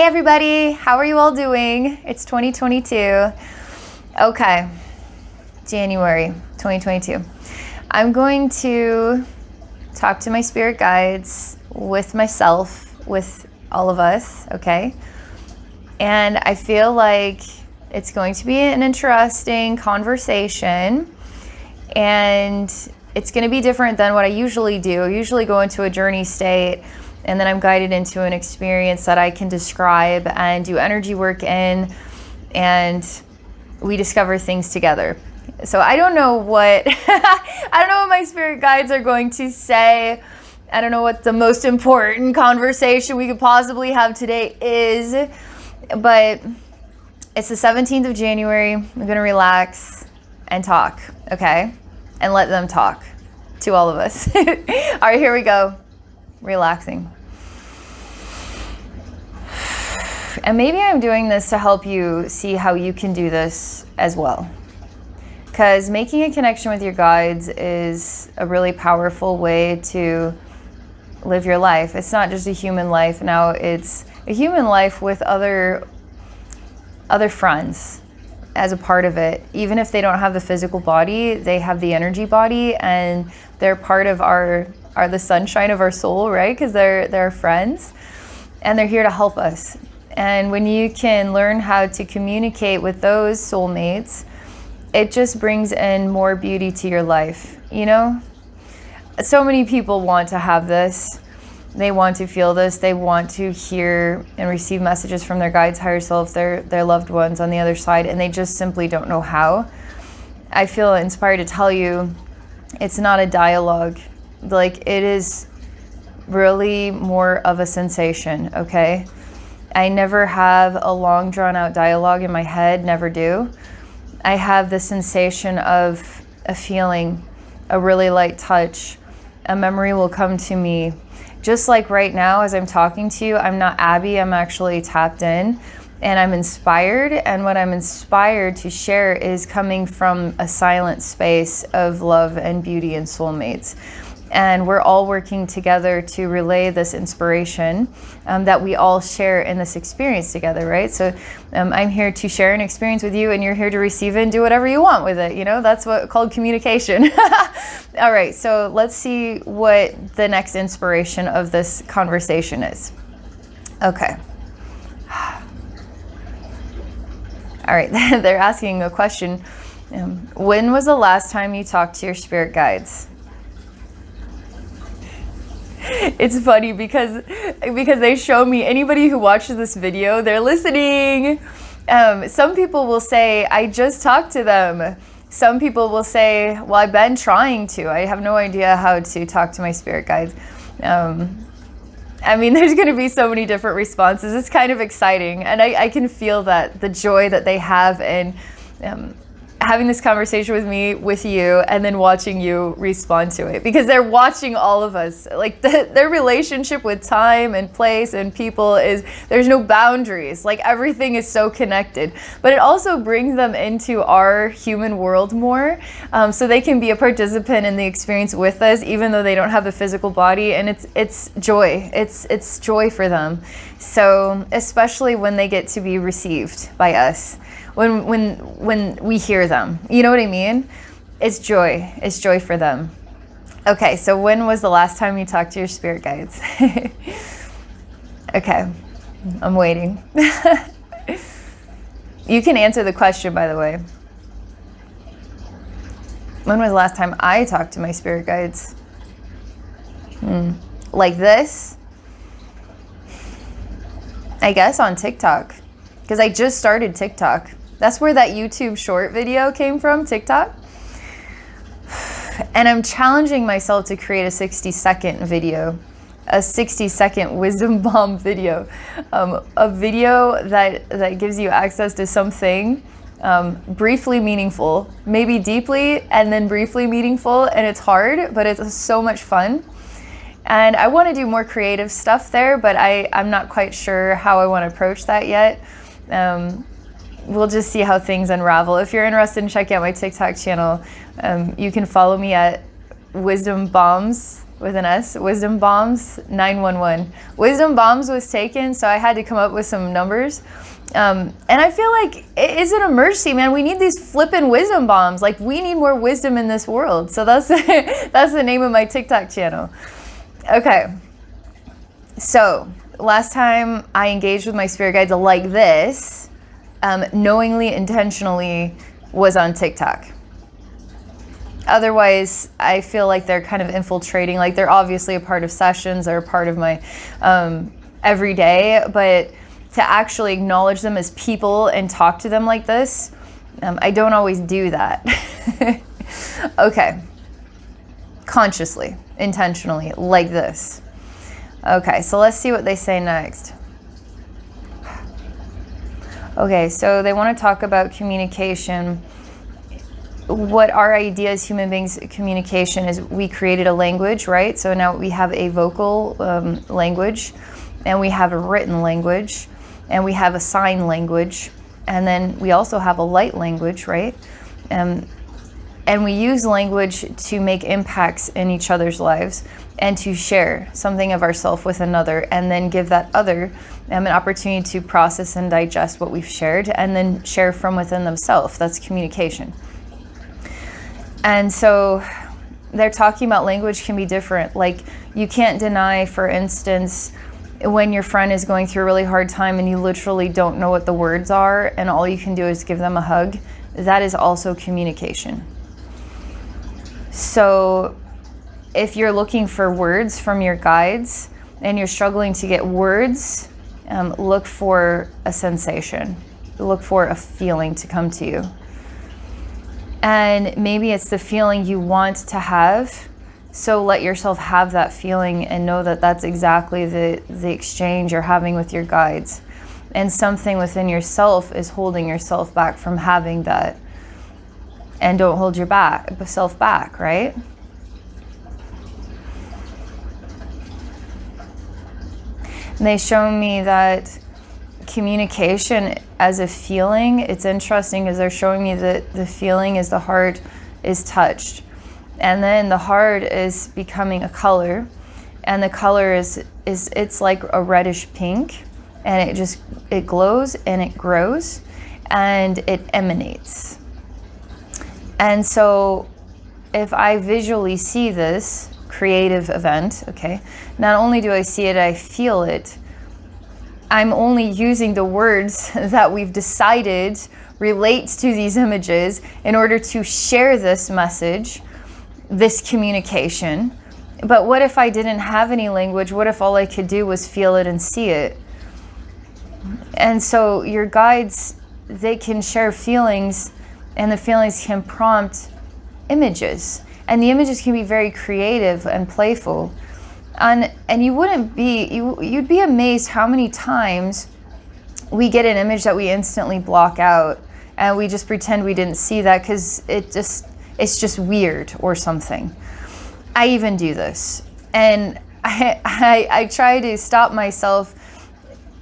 Hey everybody, how are you all doing? It's 2022. Okay, January 2022. I'm going to talk to my spirit guides with myself, with all of us, okay? And I feel like it's going to be an interesting conversation, and it's going to be different than what I usually do. I usually go into a journey state, and then I'm guided into an experience that I can describe and do energy work in, and we discover things together. So I don't know what I don't know what my spirit guides are going to say. I don't know what the most important conversation we could possibly have today is, but it's the 17th of January. I'm going to relax and talk, okay? And let them talk to all of us. All right, here we go. Relaxing. And maybe I'm doing this to help you see how you can do this as well. Because making a connection with your guides is a really powerful way to live your life. It's not just a human life. Now it's a human life with other friends as a part of it. Even if they don't have the physical body, they have the energy body, and they're part of are the sunshine of our soul, right? Because they're friends, and they're here to help us. And when you can learn how to communicate with those soulmates, it just brings in more beauty to your life, you know? So many people want to have this. They want to feel this. They want to hear and receive messages from their guides, higher self, their loved ones on the other side, and they just simply don't know how. I feel inspired to tell you, it's not a dialogue. Like, it is really more of a sensation, okay? I never have a long drawn out dialogue in my head, never do. I have the sensation of a feeling, a really light touch. A memory will come to me. Just like right now, as I'm talking to you, I'm not Abbey, I'm actually tapped in, and I'm inspired. And what I'm inspired to share is coming from a silent space of love and beauty and soulmates. And we're all working together to relay this inspiration that we all share in this experience together, right? So I'm here to share an experience with you, and you're here to receive it and do whatever you want with it. You know, that's what called communication. All right, so let's see what the next inspiration of this conversation is. Okay. All right, they're asking a question. When was the last time you talked to your spirit guides? It's funny because they show me, anybody who watches this video, they're listening. Some people will say, I just talked to them. Some people will say, well, I've been trying to. I have no idea how to talk to my spirit guides. I mean, there's going to be so many different responses. It's kind of exciting. And I can feel that, the joy that they have in having this conversation with me, with you, and then watching you respond to it, because they're watching all of us. Like their relationship with time and place and people is, there's no boundaries. Like everything is so connected, but it also brings them into our human world more, so they can be a participant in the experience with us, even though they don't have the physical body. And it's joy. It's joy for them. So especially when they get to be received by us. When we hear them, you know what I mean? It's joy. It's joy for them. Okay, so when was the last time you talked to your spirit guides? Okay, I'm waiting. You can answer the question, by the way. When was the last time I talked to my spirit guides? Like this? I guess on TikTok, because I just started TikTok. That's where that YouTube short video came from, TikTok. And I'm challenging myself to create a 60-second video, a 60-second wisdom bomb video, a video that gives you access to something briefly meaningful, maybe deeply and then briefly meaningful. And it's hard, but it's so much fun. And I want to do more creative stuff there, but I'm not quite sure how I want to approach that yet. We'll just see how things unravel. If you're interested in checking out my TikTok channel, you can follow me at Wisdom Bombs with an S, Wisdom Bombs 911. Wisdom Bombs was taken, so I had to come up with some numbers. And I feel like it's an emergency, man. We need these flippin' wisdom bombs. Like, we need more wisdom in this world. So that's that's the name of my TikTok channel. Okay. So last time I engaged with my spirit guides like this, knowingly, intentionally, was on TikTok. Otherwise, I feel like they're kind of infiltrating. Like, they're obviously a part of sessions. They're a part of my everyday, but to actually acknowledge them as people and talk to them like this, I don't always do that. Okay. Consciously, intentionally, like this. Okay, so let's see what they say next. Okay, so they want to talk about communication. What our idea as human beings, communication is, we created a language, right? So now we have a vocal language, and we have a written language, and we have a sign language, and then we also have a light language, right? And we use language to make impacts in each other's lives and to share something of ourselves with another, and then give that other an opportunity to process and digest what we've shared, and then share from within themselves. That's communication. And so they're talking about language can be different. Like, you can't deny, for instance, when your friend is going through a really hard time and you literally don't know what the words are and all you can do is give them a hug. That is also communication. So if you're looking for words from your guides and you're struggling to get words, look for a sensation. Look for a feeling to come to you. And maybe it's the feeling you want to have. So let yourself have that feeling and know that that's exactly the exchange you're having with your guides. And something within yourself is holding yourself back from having that. And don't hold yourself back, right? And they show me that communication as a feeling, it's interesting because they're showing me that the feeling is the heart is touched. And then the heart is becoming a color. And the color is it's like a reddish pink. And it glows and it grows and it emanates. And so if I visually see this creative event, okay, not only do I see it, I feel it. I'm only using the words that we've decided relates to these images in order to share this message, this communication. But what if I didn't have any language? What if all I could do was feel it and see it? And so your guides, they can share feelings, and the feelings can prompt images. And the images can be very creative and playful. And you'd be amazed how many times we get an image that we instantly block out and we just pretend we didn't see that because it's just weird or something. I even do this. And I try to stop myself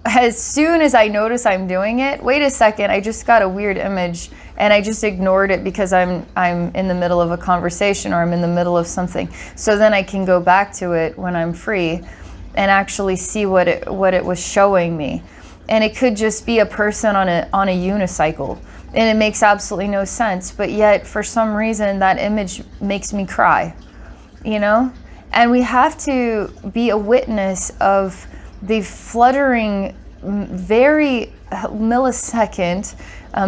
as soon as I notice I'm doing it. Wait a second, I just got a weird image and I just ignored it because I'm in the middle of a conversation or I'm in the middle of something. So then I can go back to it when I'm free and actually see what it was showing me. And it could just be a person on a unicycle, and it makes absolutely no sense, but yet for some reason that image makes me cry, you know? And we have to be a witness of the fluttering, very millisecond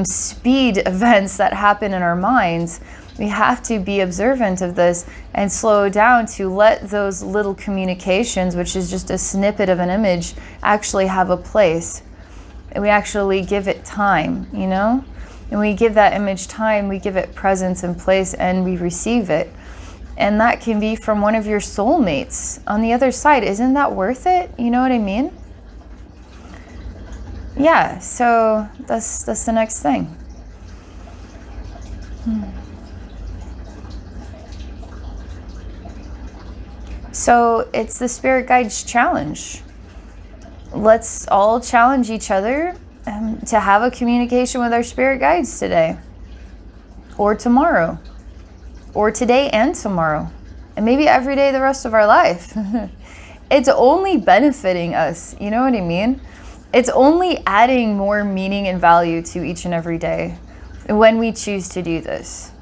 speed events that happen in our minds. We have to be observant of this and slow down to let those little communications, which is just a snippet of an image, actually have a place. And we actually give it time, you know? And we give that image time, we give it presence and place, and we receive it. And that can be from one of your soulmates on the other side. Isn't that worth it? You know what I mean? Yeah, so that's the next thing. So it's the Spirit Guides Challenge. Let's all challenge each other to have a communication with our Spirit Guides today, or tomorrow, or today and tomorrow, and maybe every day the rest of our life. It's only benefiting us, you know what I mean? It's only adding more meaning and value to each and every day when we choose to do this.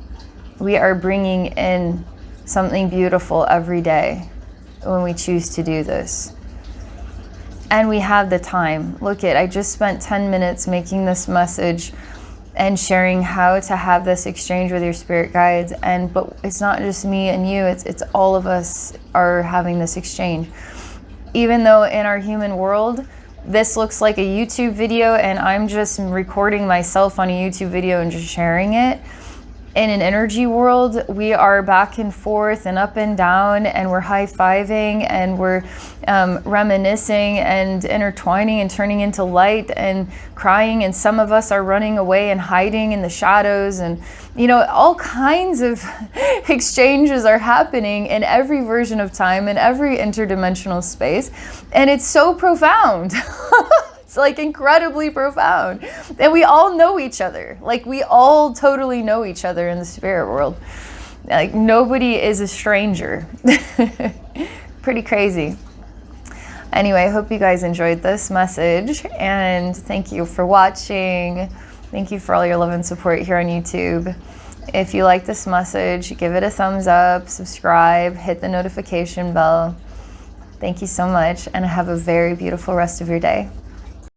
We are bringing in something beautiful every day when we choose to do this. And we have the time. Look I just spent 10 minutes making this message and sharing how to have this exchange with your spirit guides. But it's not just me and you, it's all of us are having this exchange. Even though in our human world, this looks like a YouTube video and I'm just recording myself on a YouTube video and just sharing it. In an energy world, we are back and forth and up and down, and we're high-fiving and we're reminiscing and intertwining and turning into light and crying, and some of us are running away and hiding in the shadows, and all kinds of exchanges are happening in every version of time, in every interdimensional space, and it's so profound. It's like incredibly profound. And we all know each other. Like we all totally know each other in the spirit world. Like nobody is a stranger. Pretty crazy. Anyway, I hope you guys enjoyed this message, and thank you for watching. Thank you for all your love and support here on YouTube. If you like this message, give it a thumbs up, subscribe, hit the notification bell. Thank you so much, and have a very beautiful rest of your day.